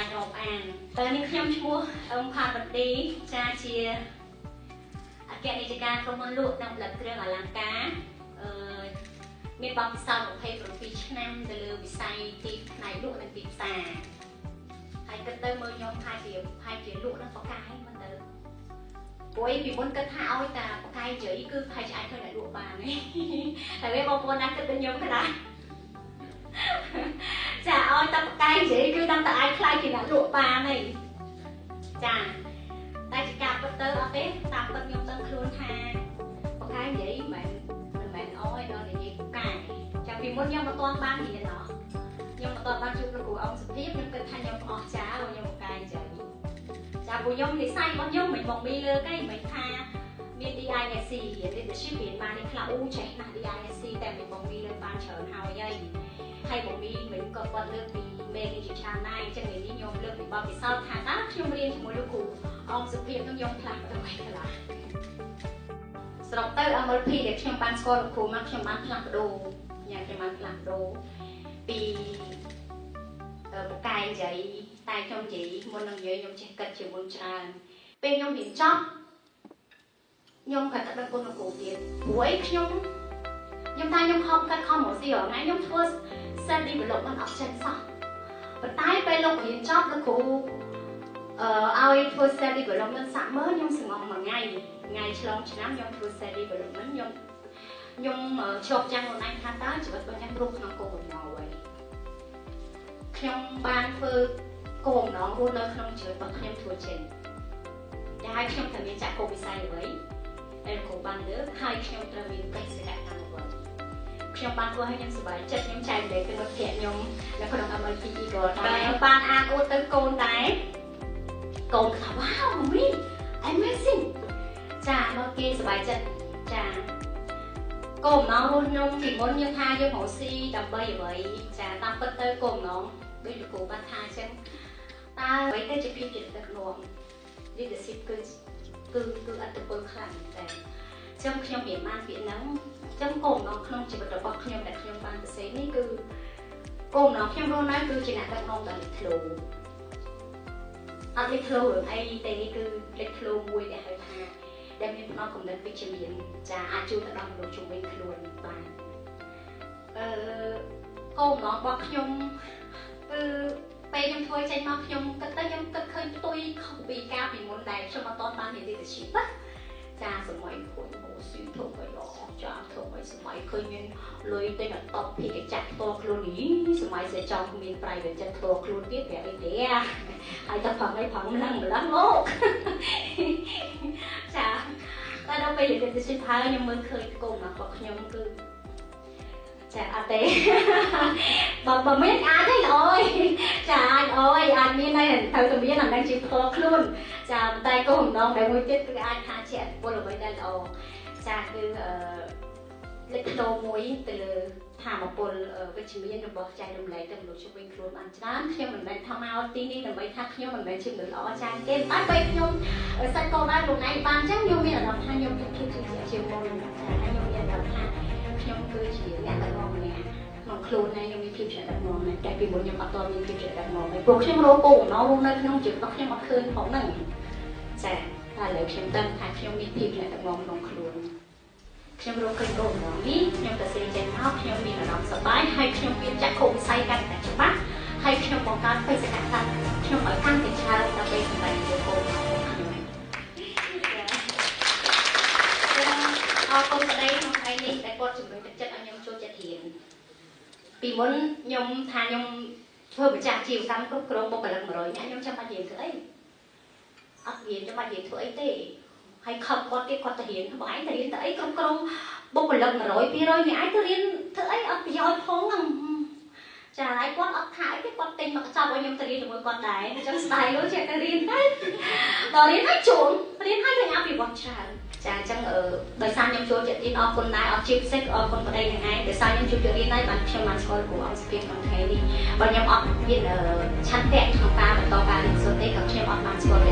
បាញ់រកអានតើនេះខ្ញុំឈ្មោះផាបន្ទីចាជាអគ្គនាយិកាក្រុមហ៊ុនលក់និងផលិតគ្រឿងអលង្ការមានបទពិសោធន៍27ឆ្នាំទៅលើវិស័យទីផ្នែកលក់និងទីផ្សារហើយគិតទៅមើលខ្ញុំថាជាលក់និងបកាយមិនទៅព្រោះពីមុនគិតថាឲ្យតែបកាយជ័យគឺផាយអាចធ្វើអ្នកលក់បានទេតែវាបងប្អូនណាគិតទៅខ្ញុំខ្លះចាឲ្យតែបកាយជ័យគឺតាមតែអាចខ្លាយជាអ្នកលក់បានទេចាតែជាការពិតទៅអត់ទេតាមពិតខ្ញុំដឹងខ្លួនថាបកាយជ័យមិនមែនអោយដល់និយាយបកាយចាពីមុនខ្ញុំមិនទាន់បានរៀនណោះខ្ញុំមិនទាន់បានជួបលោកគ្រូអង្គសុភាពខ្ញុំគិតថាខ្ញុំអស់ចាខ្ញុំបកាយជ័យចាពួកខ្ញុំនិស័យរបស់ខ្ញុំមិនមកមីលើកឯងមិនថាមាន DISC រៀន leadership រៀនបាននេះខ្លះអូចេះណាស់ DISC តែមិនមកមីលើបានច្រើនហើយមកមីមិនក៏គាត់លើកពីមេរៀនជាច្រើនណាស់អញ្ចឹងនេះខ្ញុំលើកពីបទពិសោធន៍ថាតើខ្ញុំរៀនជាមួយលោកគ្រូអង្គសុភាពនឹងខ្ញុំផ្លាស់ទៅវិញខ្លះសរុបទៅ MLP ដែលខ្ញុំបានស្គាល់លោកគ្រូមកខ្ញុំបានផ្លាស់ប្ដូរញ៉ាំខ្ញុំបានផ្លាស់ប្ដូរពីបកាយនិយាយតែខ្ញុំនិយាយមុននឹងនិយាយខ្ញុំចេះគិតជាមុនច្រើនពេលខ្ញុំរៀនចប់ខ្ញុំក៏ដឹងគុណលោកគ្រូទៀតព្រោះខ្ញុំថាខ្ញុំខំកាត់ខំមកស៊ីរាល់ថ្ងៃខ្ញុំធ្វើ self development អត់ចេះសោះប៉ុន្តែពេលលោករៀនចប់លោកគ្រូឲ្យធ្វើ self development សាក់មើលខ្ញុំស្ងប់មួយថ្ងៃឆ្លងឆ្នាំខ្ញុំធ្វើ self development ខ្ញុំឈប់ចាំខ្លួនឯងថាតើជីវិតរបស់ខ្ញុំរស់ក្នុងគោលបំណងអ្វីខ្ញុំបានធ្វើគោលបំណងរស់នៅក្នុងជីវិតរបស់ខ្ញុំធ្វើចេញតែហើយខ្ញុំត្រូវមានចក្ខុវិស័យអ្វីដែលគ្រូបានលើកហើយខ្ញុំត្រូវមានបេសកកម្មអ្វីខ្ញុំបានធ្វើឲ្យខ្ញុំសប្បាយចិត្តខ្ញុំចែករំលែកទៅមិត្តភក្តិខ្ញុំនៅក្នុង MLP ក៏ដែរបានអានអួតទៅកូនដែរកូនថា wow mommy amazing ចាមកគេសប្បាយចិត្តចាគោលបំណងរបស់ខ្ញុំពីមុនខ្ញុំថាយើងរកស៊ីដើម្បីអ្វីចាតាមពិតទៅគោលបំណងដូចលោកគ្រូបានថាអញ្ចឹងតើអ្វីទៅជាភាពជាដឹកនាំ leadership គឺអត្តពលខ្លាំងតែចឹងខ្ញុំរៀនបានពាក្យហ្នឹងចឹងគោលបំណងក្នុងជីវិតរបស់ខ្ញុំដែលខ្ញុំបានសរសេរនេះគឺគោលបំណងខ្ញុំរស់នៅគឺជាអ្នកដឹកនាំដ៏លេចធ្លោអត់លេចធ្លោរឿងអីទេគឺលេចធ្លោមួយដែលហៅថាដែលមានផ្នត់គំនិតវិជ្ជមានចាអាចជួយទៅដល់មនុស្សជំនាញខ្លួនបានគោលបំណងរបស់ខ្ញុំគឺពេលខ្ញុំធ្វើចេញមកខ្ញុំគិតទៅខ្ញុំគិតឃើញផ្ទុយខុសពីការពីមុនដែលខ្ញុំអត់ទាន់បានរៀន leadership ណាចាសម័យខ្លួនហូស៊ីធ្វើឲ្យល្អចាធ្វើឲ្យសម័យឃើញមានលុយទៅដល់តបពីចាក់ផ្ទាល់ខ្លួននេះសម័យសេចង់មាន private ចិត្តផ្ទាល់ខ្លួនទៀតប្រាប់អីទេហើយតែប្រឹងឲ្យប្រឹងម្លឹងមកចាតែដល់ពេលរៀន leadership ហើយខ្ញុំមើលឃើញគោលបំណងរបស់ខ្ញុំគឺចាអត់ទេបើមានអាចទេល្អអើយចាអាចមានហើយត្រូវតែមានអានឹងជាផ្ទាល់ខ្លួនចាតែគោលបំណងដែលមួយទៀតគឺអាចថាជាអត្តពលអ្វីដែលល្អចាគឺលេចធ្លោមួយទៅលើធម៌ពលវិជ្ជមានរបស់ចែករំលែកទៅមនុស្សជុំវិញខ្លួនបានច្រើនខ្ញុំមិនមែនថាមកទីនេះដើម្បីថាខ្ញុំមិនមែនជាមនុស្សល្អចាស់គេតែពេលខ្ញុំសាច់កោដែរលោកឯងបានអញ្ចឹងខ្ញុំមានអារម្មណ៍ថាខ្ញុំមានភាពជាមុនចាខ្ញុំមានអារម្មណ៍ថាខ្ញុំគឺជាអ្នកដឹកនាំម្នាក់ក្នុងខ្លួនឯងខ្ញុំមានភាពជាដឹកនាំតែពីមុនខ្ញុំអត់ទាន់មានភាពជាដឹកនាំទេព្រោះខ្ញុំរកគោលបំណងនៅក្នុងជីវិតរបស់ខ្ញុំអត់ឃើញផងហ្នឹងចាតែឥឡូវខ្ញុំដឹងថាខ្ញុំមានភាពជាដឹកនាំក្នុងខ្លួនខ្ញុំរកឃើញគោលបំណងនេះខ្ញុំទៅសេចេញមកខ្ញុំមានអារម្មណ៍សប្បាយហើយខ្ញុំមានចក្ខុវិស័យកាន់តែច្បាស់ហើយខ្ញុំបង្កើតបេសកកម្មខ្ញុំឲ្យកាន់តែច្រើនដើម្បីសម្រេចគោលបំណងរបស់ខ្ញុំអរគុណប្តីក្នុងថ្ងៃនេះដែលគាត់ជំរុញទឹកចិត្តឲ្យខ្ញុំចូលចិត្តរៀនពីមុនខ្ញុំថាខ្ញុំធ្វើម្ចាស់អាជីវកម្មគ្រប់គ្រងបុគ្គលិក100នាក់ខ្ញុំចាំបាច់រៀនធ្វើអីអត់រៀនចាំបាច់រៀនធ្វើអីទេហើយខំគាត់ទៀតគាត់ទៅរៀនបងឯងទៅរៀនទៅអីគ្រប់គ្រងបុគ្គលិក100 200នាក់ឯងទៅរៀនធ្វើអីអត់ប្រយោជន៍ផងហ្នឹងចាហើយគាត់អត់ថាអីទេគាត់ទិញមកកញ្ចប់ឲ្យខ្ញុំទៅរៀនជាមួយគាត់ដែរអញ្ចឹងស្ដាយលោកចេះទៅរៀនហើយដល់រៀនហើយជួនរៀនហើយឃើញអភិវឌ្ឍច្រើនចាអញ្ចឹងដោយសារខ្ញុំចូលចិត្តរៀនអរគុណដែរអរជាពិសេសអរគុណប្តីនឹងឯងដោយសារខ្ញុំចូលចិត្តរៀនហើយបានខ្ញុំបានស្គាល់គ្រូអង្គសុភាពក្នុងថ្ងៃនេះបើខ្ញុំអត់មានឆន្ទៈក្នុងការបន្តការរៀនសូត្រទេក៏ខ្ញុំអត់បានស្គាល់